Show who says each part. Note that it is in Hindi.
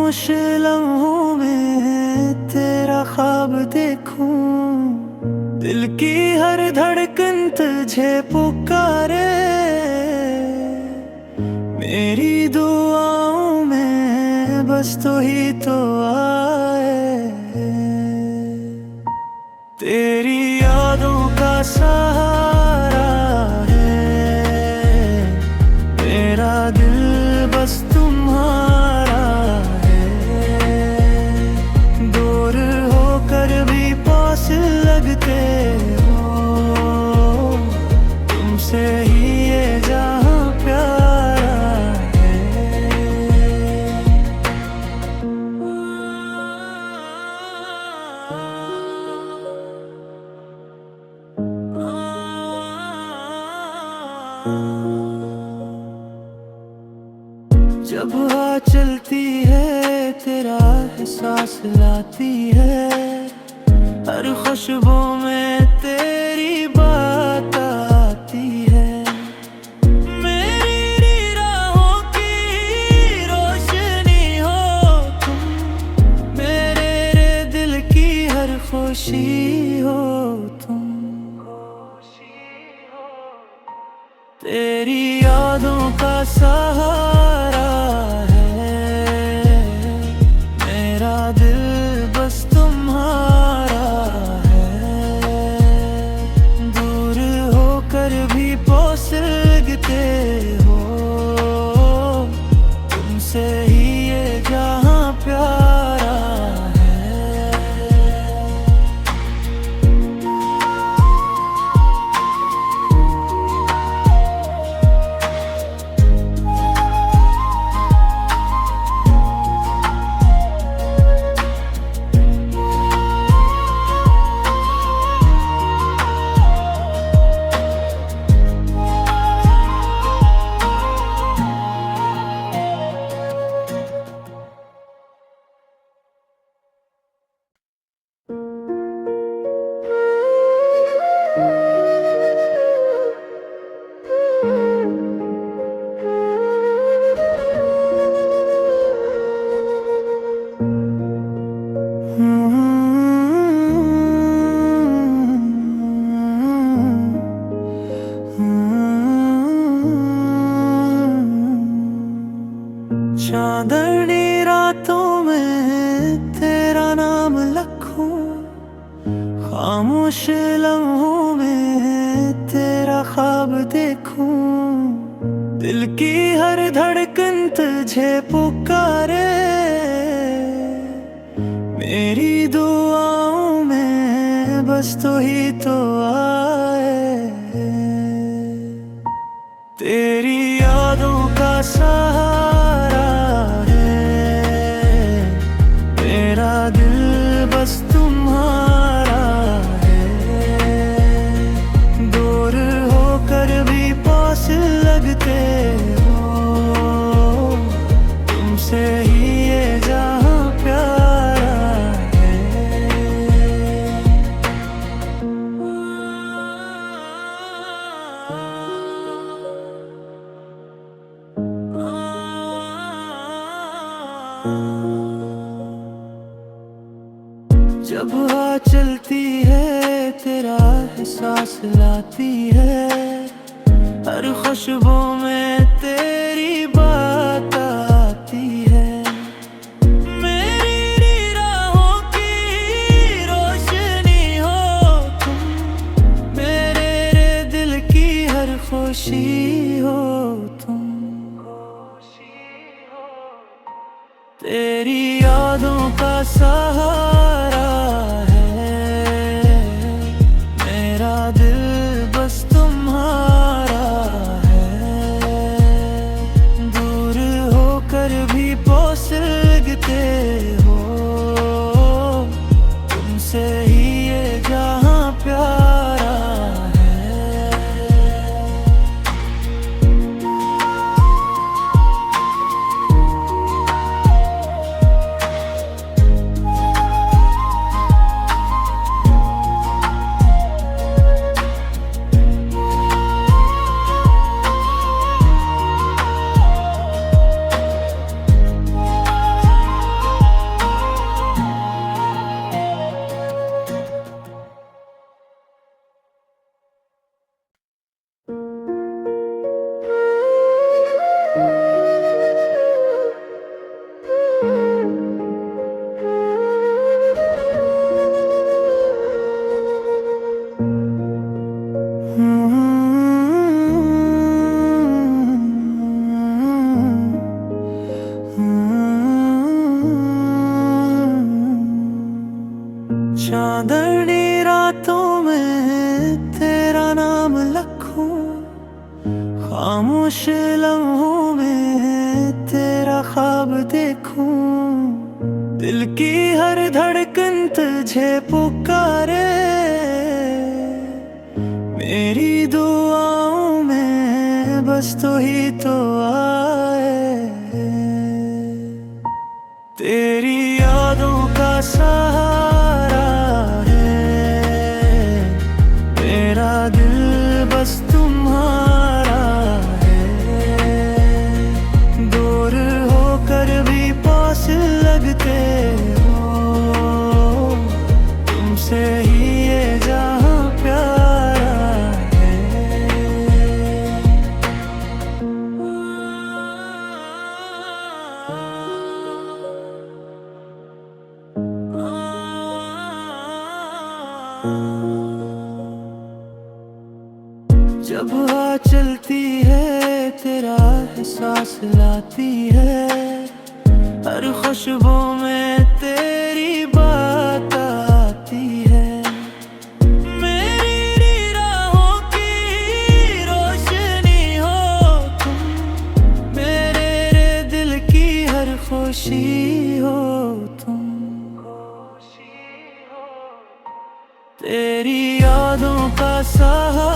Speaker 1: खामोश लम्हों में तेरा ख्वाब देखूं, दिल की हर धड़कन तुझे पुकारे, मेरी दुआओं में बस तू ही तो आए। तेरी यादों का सहारा है मेरा दिल, बस तुम्हारा है। दूर होकर भी पास लगते हो, तुमसे ही ये जहां प्यारा है। जब हवा चलती है तेरा एहसास लाती है, हर खुशबू में तेरी बात आती है। मेरी राहों की रोशनी हो तुम, मेरे दिल की हर खुशी हो तुम। तेरी यादों का सहारा है मेरा दिल, बस तुम्हारा है। दूर होकर भी पास लगते हो, तुमसे ही ये जहां प्यारा है। चांदनी रातों में तेरा नाम लिखूं, खामोश लम्हों में तेरा ख्वाब देखूं, दिल की हर धड़कन तुझे पुकारे, मेरी दुआओं में बस तू ही तो आए। तेरी यादों का सहारा मेरा दिल, बस तुम्हारा है। दूर होकर भी पास लगते हो, तुमसे ही ये जहां प्यारा है। जब हवा चलती है तेरा एहसास लाती है, हर खुशबू में तेरी बात आती है। मेरी राहों की रोशनी हो तुम, मेरे दिल की हर खुशी हो तुम। तेरी यादों का सहारा है मेरा दिल, बस तुम्हारा है। दूर होकर भी पास लगते हो, तुमसे ही ये जहां प्यारा है। ख्वाब देखूं, दिल की हर धड़कन तुझे पुकारे, मेरी दुआओं में बस तू ही तो आए। तेरी यादों का सहारा है मेरा दिल, बस तुम्हारा है। दूर होकर भी पास लगते हो, तुमसे ही ये जहां प्यारा है। जब हवा चलती है तेरा एहसास लाती है, हर खुशबू में तेरी बात आती है। मेरी राहों की रोशनी हो तुम, मेरे दिल की हर खुशी हो तुम। तेरी यादों का सहारा